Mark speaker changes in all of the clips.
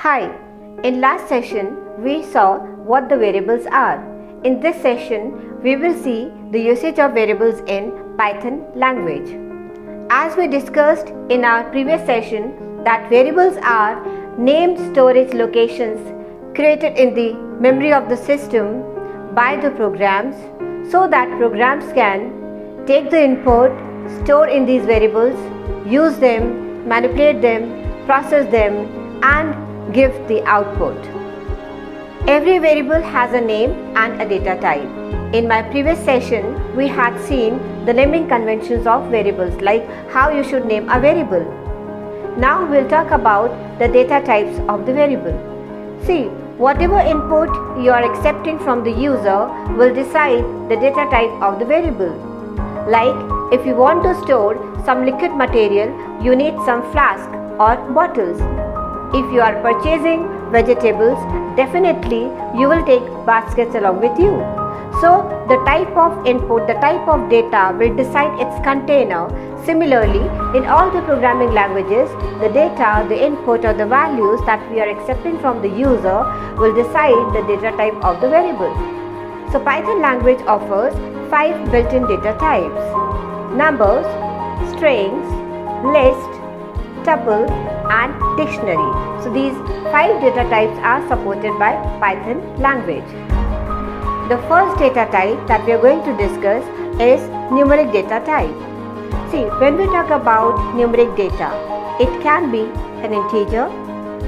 Speaker 1: Hi, in last session we saw what the variables are. In this session we will see the usage of variables in Python language. As we discussed in our previous session that variables are named storage locations created in the memory of the system by the programs so that programs can take the input, store in these variables, use them, manipulate them, process them and give the output. Every variable has a name and a data type. In my previous session, we had seen the naming conventions of variables, like how you should name a variable. Now we'll talk about the data types of the variable. See, whatever input you are accepting from the user will decide the data type of the variable. Like if you want to store some liquid material, you need some flask or bottles. If you are purchasing vegetables, definitely you will take baskets along with you. So the type of input, the type of data will decide its container. Similarly, in all the programming languages, the data, the input or the values that we are accepting from the user will decide the data type of the variable. So Python language offers 5 built-in data types: numbers, strings, list, tuple and dictionary. So these 5 data types are supported by Python language. The first data type that we are going to discuss is numeric data type. See, when we talk about numeric data, it can be an integer,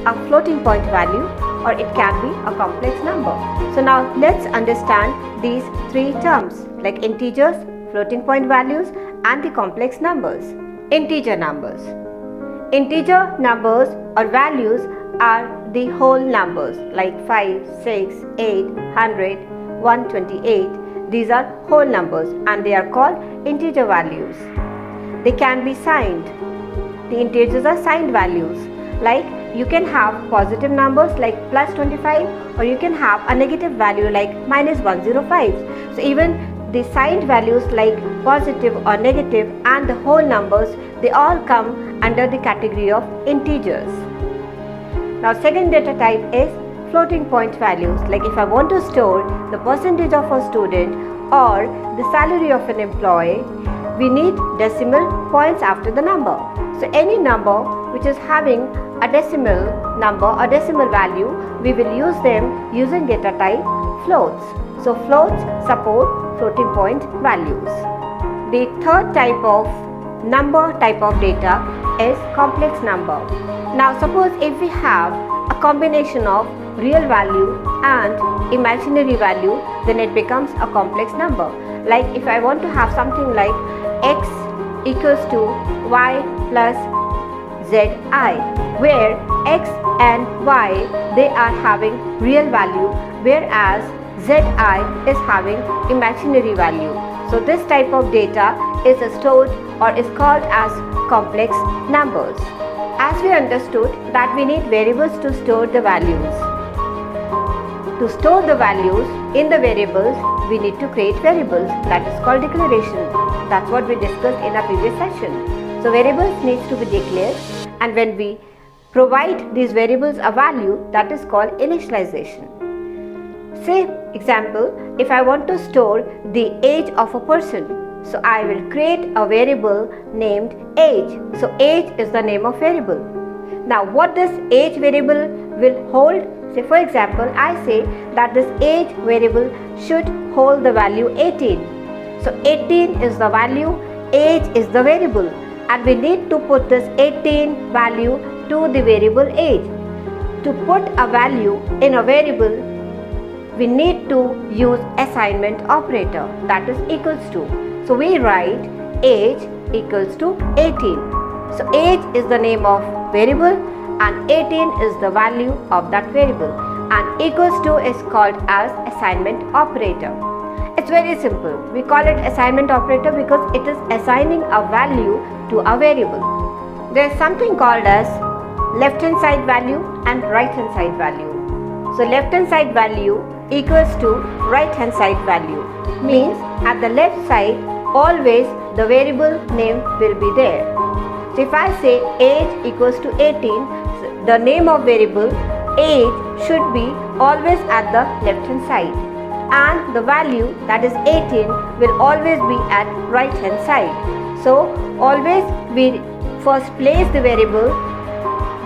Speaker 1: a floating point value, or it can be a complex number. So now let's understand these 3 terms like integers, floating point values and the complex numbers. Integer numbers. Integer numbers or values are the whole numbers like 5, 6, 8, 100, 128. These are whole numbers and they are called integer values. They can be signed. The integers are signed values. Like you can have positive numbers like plus 25 or you can have a negative value like minus 105. So even the signed values like positive or negative and the whole numbers, they all come under the category of integers. Now second data type is floating point values. Like if I want to store the percentage of a student or the salary of an employee, we need decimal points after the number. So any number which is having a decimal number or decimal value, we will use them using data type floats. So floats support floating point values. The third type of number type of data is complex number. Now suppose if we have a combination of real value and imaginary value, then it becomes a complex number. Like if I want to have something like x equals to y plus zi, where x and y, they are having real value, whereas zi is having imaginary value. So this type of data is stored or is called as complex numbers. As we understood that we need variables to store the values. To store the values in the variables, we need to create variables. That is called declaration. That's what we discussed in our previous session. So variables needs to be declared, and when we provide these variables a value, that is called initialization. Say example, if I want to store the age of a person, so I will create a variable named age. So age is the name of variable. Now what this age variable will hold? Say for example, I say that this age variable should hold the value 18. So 18 is the value, age is the variable, and we need to put this 18 value to the variable age. To put a value in a variable, we need to use assignment operator, that is equals to. So we write age equals to 18. So age is the name of variable and 18 is the value of that variable, and equals to is called as assignment operator. It's very simple. We call it assignment operator because it is assigning a value to a variable. There is something called as left hand side value and right hand side value. So left hand side value equals to right hand side value, means at the left side always the variable name will be there. So if I say age equals to 18, the name of variable age should be always at the left hand side, and the value, that is 18, will always be at right hand side. So always we first place the variable,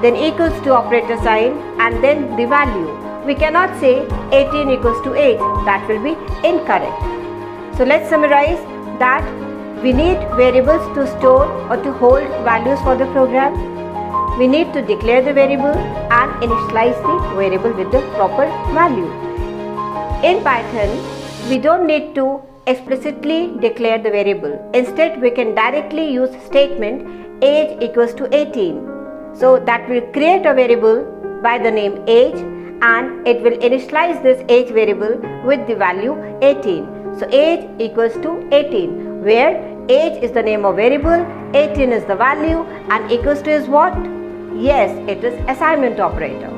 Speaker 1: then equals to operator sign, and then the value. We cannot say 18 equals to 8, that will be incorrect. So let's summarize that we need variables to store or to hold values for the program. We need to declare the variable and initialize the variable with the proper value. In Python, we don't need to explicitly declare the variable. Instead, we can directly use statement age equals to 18. So that will create a variable by the name age, and it will initialize this age variable with the value 18. So age equals to 18, where age is the name of variable, 18 is the value, and equals to is what? Yes, it is assignment operator.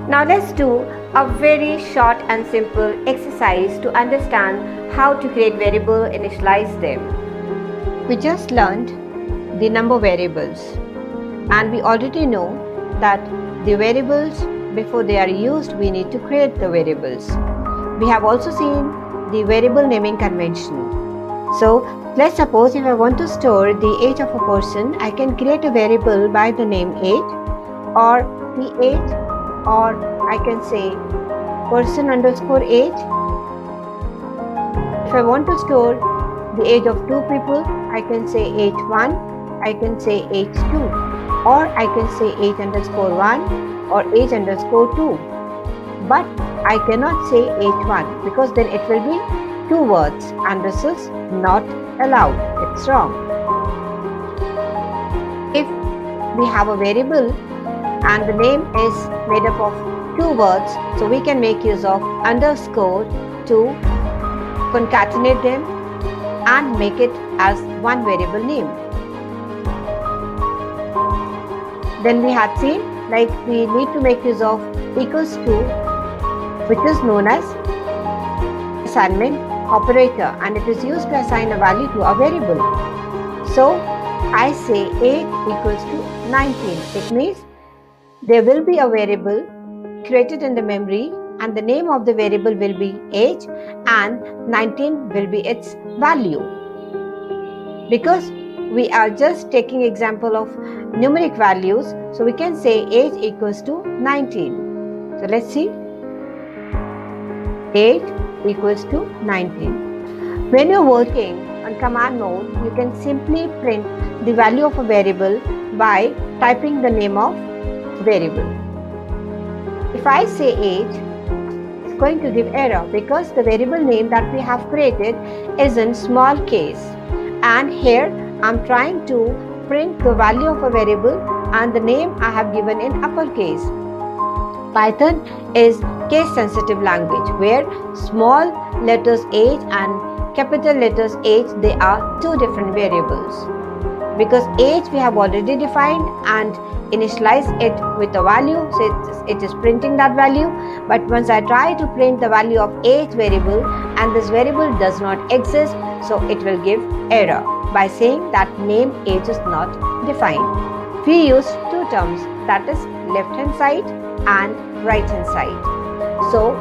Speaker 1: Now let's do a very short and simple exercise to understand how to create variable, initialize them. We just learned the number variables, and we already know that the variables, before they are used, we need to create the variables. We have also seen the variable naming convention. So let's suppose if I want to store the age of a person, I can create a variable by the name age or p8, or I can say person underscore age. If I want to store the age of two people, I can say age 1, I can say age 2, or I can say age underscore 1 or age underscore 2. But I cannot say age 1 because then it will be two words, and this is not allowed. It's wrong. If we have a variable and the name is made up of two words, so we can make use of underscore to concatenate them and make it as one variable name. Then we had seen like we need to make use of equals to, which is known as assignment operator, and it is used to assign a value to a variable. So I say age equals to 19. It means there will be a variable created in the memory, and the name of the variable will be age, and 19 will be its value. Because we are just taking example of numeric values, so we can say age equals to 19. So let's see. Age equals to 19. When you're working on command mode, you can simply print the value of a variable by typing the name of variable. If I say age, it's going to give error because the variable name that we have created is in small case, and here I'm trying to print the value of a variable and the name I have given in uppercase. Python is case sensitive language where small letters age and capital letters age, they are two different variables. Because age we have already defined and initialized it with a value, so it is printing that value. But once I try to print the value of age variable and this variable does not exist, so it will give error by saying that name age is not defined. We use two terms, that is left hand side and right hand side. So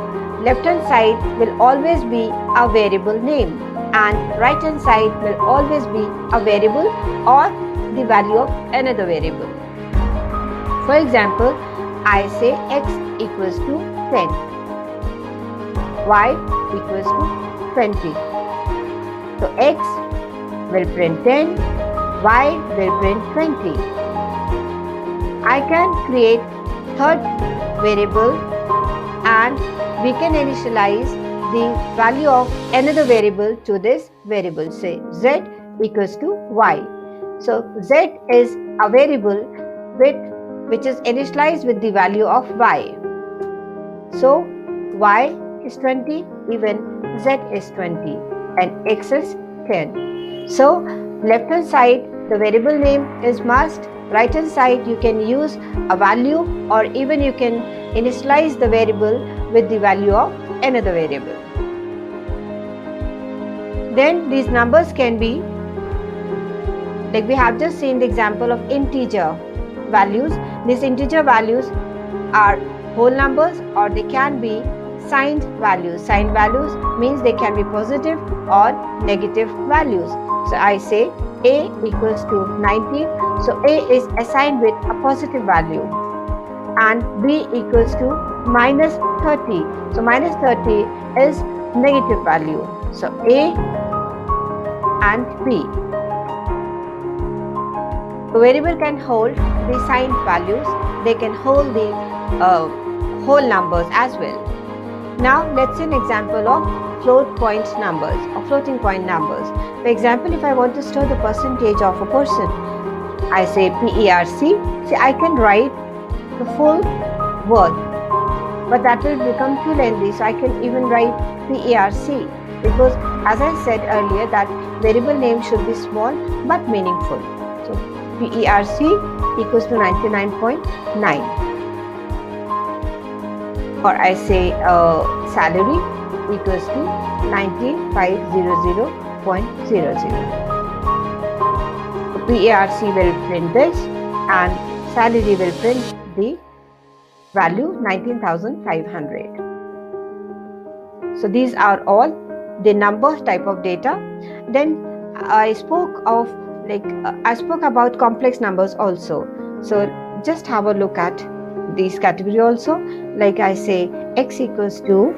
Speaker 1: left hand side will always be a variable name, and right hand side will always be a variable or the value of another variable. For example, I say x equals to 10, y equals to 20. So x will print 10, y will print 20. I can create third variable and we can initialize the value of another variable to this variable. Say z equals to y. So z is a variable which is initialized with the value of y. So y is 20, even z is 20, and x is 10. So left hand side the variable name is must, right hand side you can use a value, or even you can initialize the variable with the value of another variable. Then these numbers can be, like we have just seen the example of integer values. These integer values are whole numbers or they can be signed values. Signed values means they can be positive or negative values. So I say A equals to 19. So A is assigned with a positive value and B equals to minus 30. So minus 30 is negative value. So A and B. The variable can hold the signed values. They can hold the whole numbers as well. Now let's see an example of float point numbers or floating point numbers. For example, if I want to store the percentage of a person, I say PERC. See, I can write the full word, but that will become too lengthy, so I can even write PERC, because as I said earlier that variable name should be small but meaningful. So PERC equals to 99.9. Or I say salary equals to 19500.00. PERC will print this and salary will print the value 19,500. So these are all the number type of data. Then I spoke about complex numbers also. So just have a look at these category also. Like I say x equals to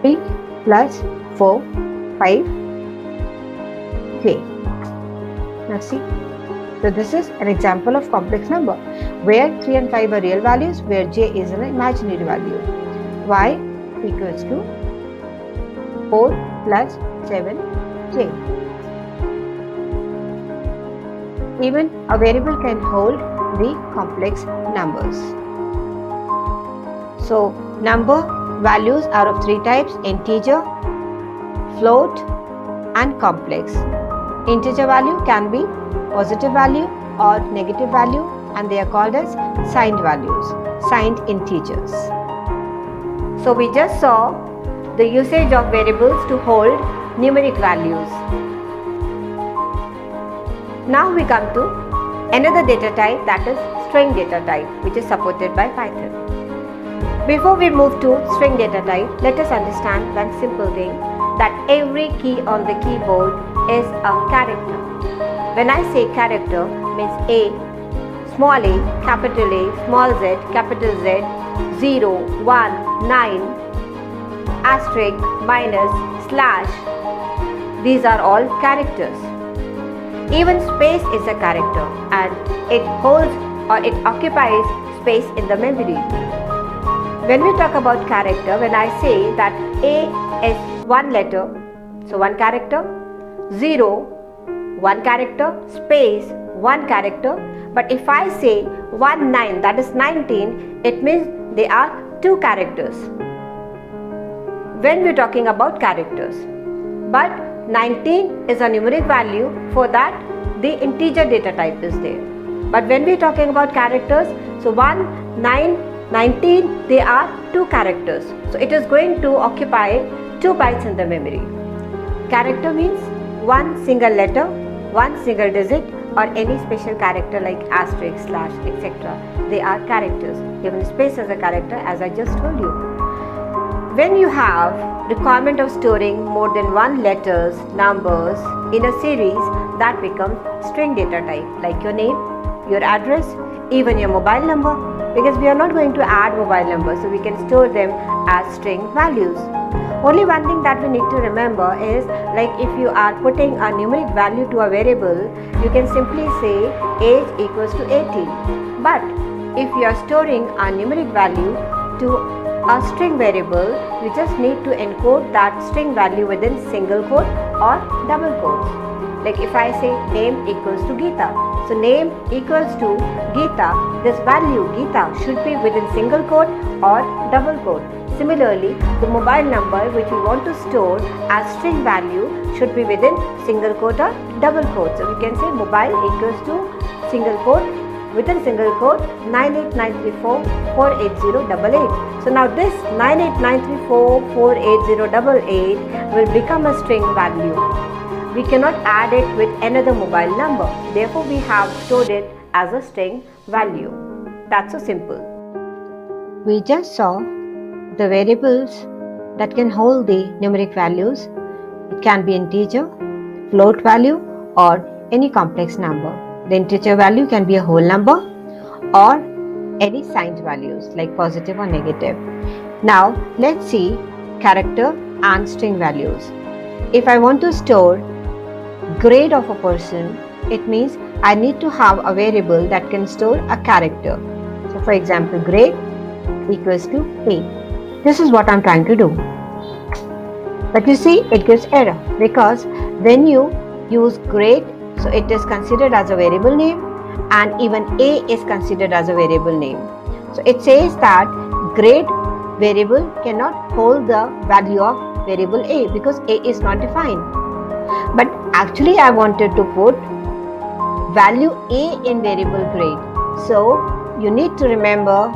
Speaker 1: 3 plus 4 5 k. Now see, so this is an example of complex number where 3 and 5 are real values, where j is an imaginary value. Y equals to 4 plus 7j. Even a variable can hold the complex numbers. So number values are of three types: integer, float and complex. Integer value can be positive value or negative value, and they are called as signed values, signed integers. So we just saw the usage of variables to hold numeric values. Now we come to another data type, that is string data type, which is supported by Python. Before we move to string data type, let us understand one simple thing, that every key on the keyboard is a character. When I say character, means A, small a, capital A, small z, capital Z, 0, 1, 9, asterisk, minus, slash. These are all characters. Even space is a character and it holds or it occupies space in the memory. When we talk about character, when I say that A is one letter, so one character, 0, one character, space, one character. But if I say 1, 9, that is 19, it means they are two characters when we are talking about characters. But 19 is a numeric value, for that the integer data type is there. But when we are talking about characters, so 1, 9, 19, they are two characters. So it is going to occupy 2 bytes in the memory. Character means one single letter, one single digit, or any special character like asterisk, slash, etc. They are characters. Even space is a character, as I just told you. When you have requirement of storing more than one letters, numbers in a series, that becomes string data type, like your name, your address, even your mobile number, because we are not going to add mobile numbers, so we can store them as string values. Only one thing that we need to remember is, like if you are putting a numeric value to a variable, you can simply say age equals to 18. But if you are storing a numeric value to a string variable, you just need to encode that string value within single quote or double quotes. Like if I say name equals to Geeta, so name equals to Geeta, this value Geeta should be within single quote or double quote. Similarly, the mobile number which we want to store as string value should be within single quote or double quote. So we can say mobile equals to single quote, within single quote 98934480888. So now this 98934480888 will become a string value. We cannot add it with another mobile number. Therefore, we have stored it as a string value. That's so simple. we just saw the variables that can hold the numeric values. It can be integer, float value, or any complex number. The integer value can be a whole number or any signed values like positive or negative. Now let's see character and string values. If I want to store grade of a person, it means I need to have a variable that can store a character. So for example, grade equals to A. This is what I'm trying to do. But you see, it gives error because when you use grade, so it is considered as a variable name, and even A is considered as a variable name. So it says that grade variable cannot hold the value of variable A because A is not defined. But actually I wanted to put value A in variable grade. So you need to remember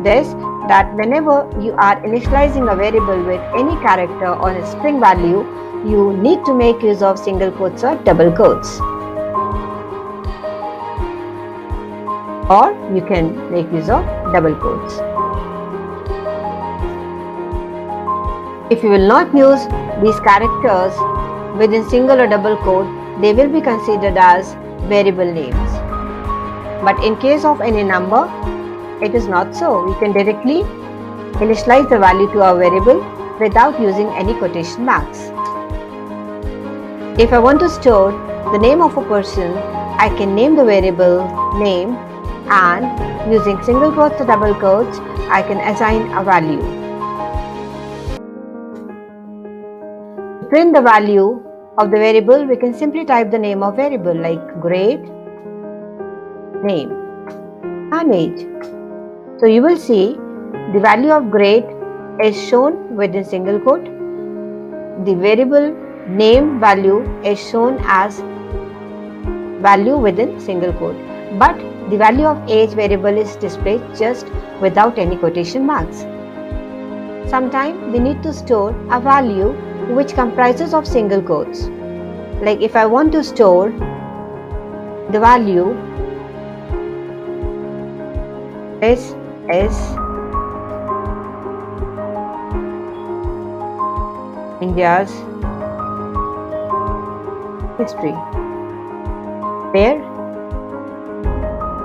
Speaker 1: this, that whenever you are initializing a variable with any character or a string value, you need to make use of single quotes or double quotes. Or you can make use of double quotes. If you will not use these characters within single or double quote, they will be considered as variable names. But in case of any number, it is not so. We can directly initialize the value to our variable without using any quotation marks. If I want to store the name of a person, I can name the variable name, and using single quotes or double quotes, I can assign a value. To print the value of the variable, we can simply type the name of variable like grade, name, and age. So you will see the value of grade is shown within single quote. The variable name value is shown as value within single quote. But the value of age variable is displayed just without any quotation marks. Sometimes we need to store a value which comprises of single quotes. Like if I want to store the value is India's history, where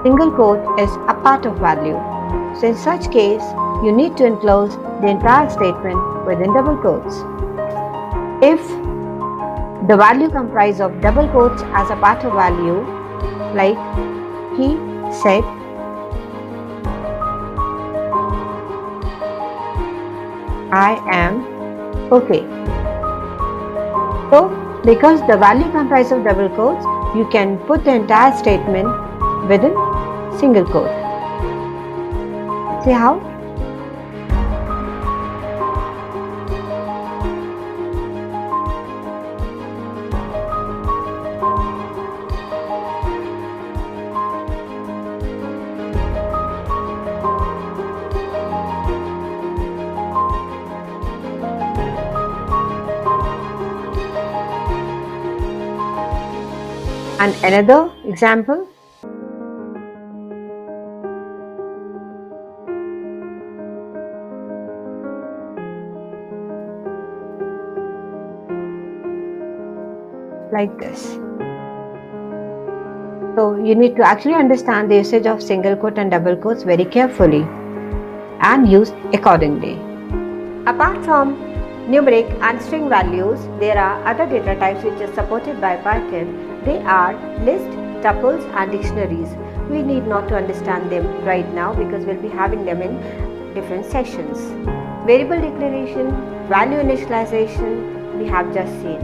Speaker 1: single quote is a part of value. So in such case, you need to enclose the entire statement within double quotes. If the value comprises of double quotes as a part of value, like he said, I am okay. So because the value comprises of double quotes, you can put the entire statement within single quote. See how? And another example, like this. So you need to actually understand the usage of single quote and double quotes very carefully and use accordingly. Apart from numeric and string values, there are other data types which are supported by Python. They are list, tuples, and dictionaries. We need not to understand them right now because we'll be having them in different sessions. Variable declaration, value initialization, we have just seen.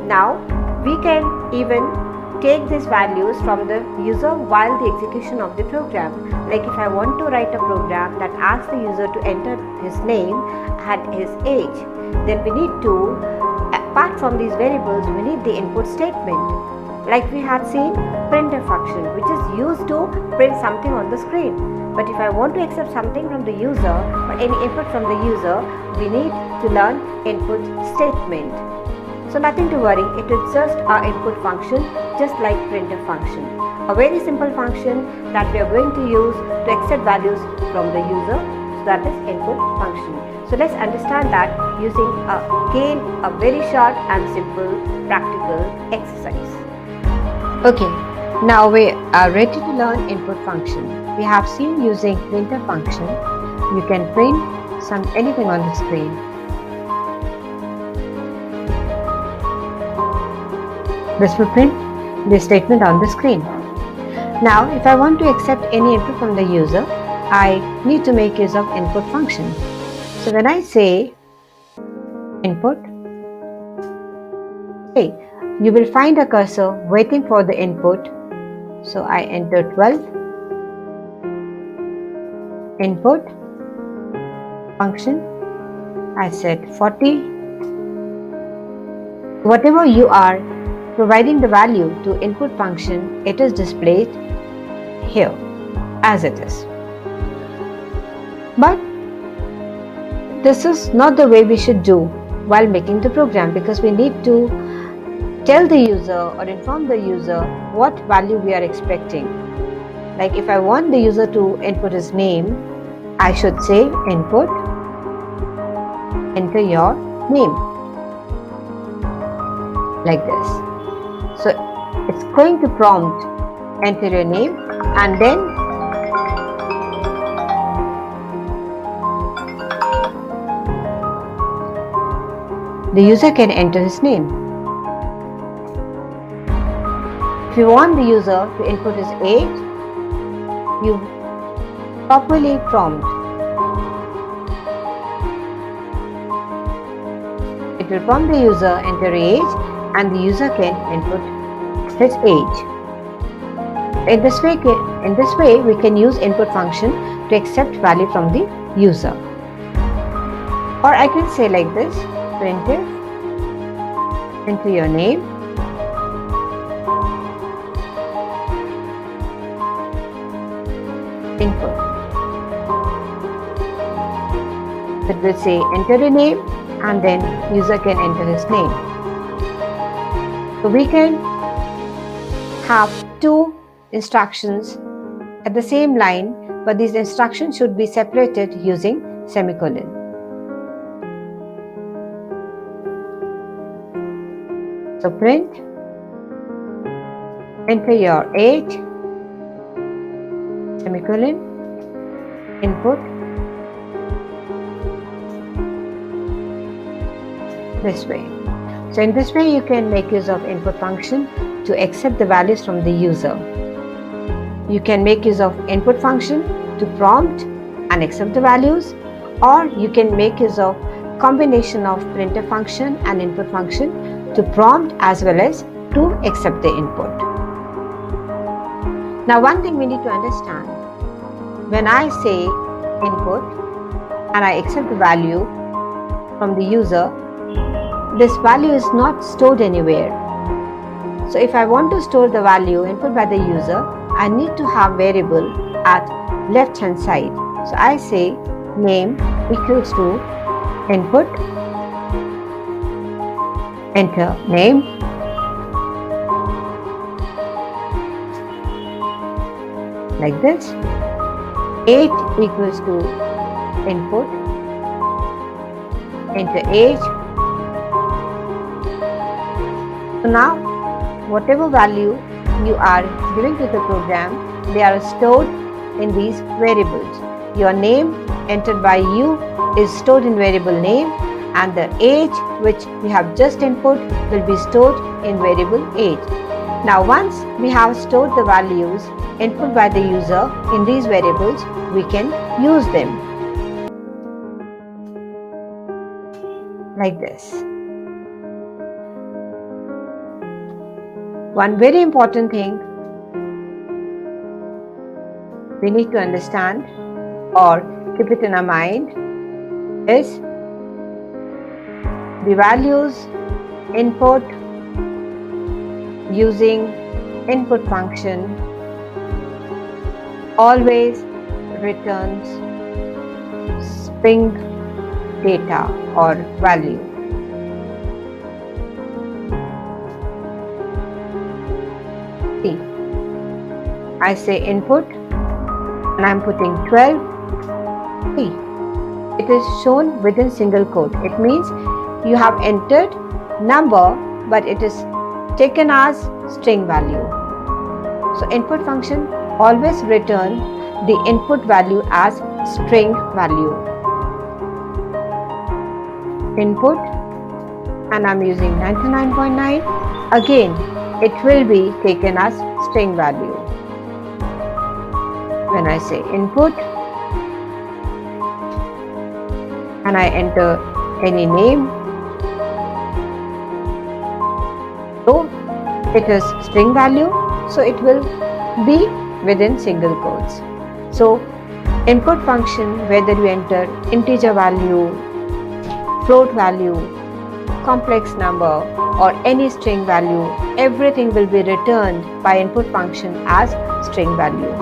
Speaker 1: Now we can even take these values from the user while the execution of the program. Like if I want to write a program that asks the user to enter his name and his age, then we need to, apart from these variables, we need the input statement. Like we had seen printf function, which is used to print something on the screen. But if I want to accept something from the user or any input from the user, we need to learn input statement. So nothing to worry, it is just our input function, just like printf function. A very simple function that we are going to use to accept values from the user that is input function. So let's understand that using a very short and simple practical exercise. Okay, now we are ready to learn input function. We have seen using printer function. You can print anything on the screen. This will print the statement on the screen. Now, if I want to accept any input from the user, I need to make use of input function. So when I say input, you will find a cursor waiting for the input. So I enter 12, input function, I said 40. Whatever you are providing the value to input function, it is displayed here as it is. But this is not the way we should do while making the program, because we need to tell the user or inform the user what value we are expecting. Like if I want the user to input his name, I should say input, enter your name, like this. So it's going to prompt enter your name, and then the user can enter his name. If you want the user to input his age, you properly prompt. It will prompt the user enter age, and the user can input his age. In this way, we can use input function to accept value from the user. Or I can say like this: printf, enter your name, input. It will say enter a name, and then user can enter his name. So we can have two instructions at the same line, but these instructions should be separated using semicolon. So print, enter your age, semicolon, input, this way. So in this way you can make use of input function to accept the values from the user. You can make use of input function to prompt and accept the values, or you can make use of combination of printf function and input function to prompt as well as to accept the input. Now one thing we need to understand, when I say input and I accept the value from the user, this value is not stored anywhere. So if I want to store the value input by the user, I need to have variable at left hand side. So I say name equals to input, enter name, like this. Age equals to input, enter age. So now whatever value you are giving to the program, they are stored in these variables. Your name entered by you is stored in variable name, and the age which we have just input will be stored in variable age. Now once we have stored the values input by the user in these variables, we can use them like this. One very important thing we need to understand or keep it in our mind is the values input using input function always returns string data or value. See, I say input and I'm putting 12. See, it is shown within single quote. It means you have entered number but it is taken as string value. So input function always return the input value as string value. Input, and I'm using 99.9. Again, it will be taken as string value. When I say input and I enter any name, so it is string value, so it will be within single quotes. So input function, whether you enter integer value, float value, complex number or any string value, everything will be returned by input function as string value.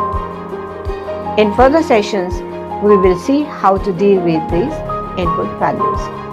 Speaker 1: In further sessions, we will see how to deal with these input values.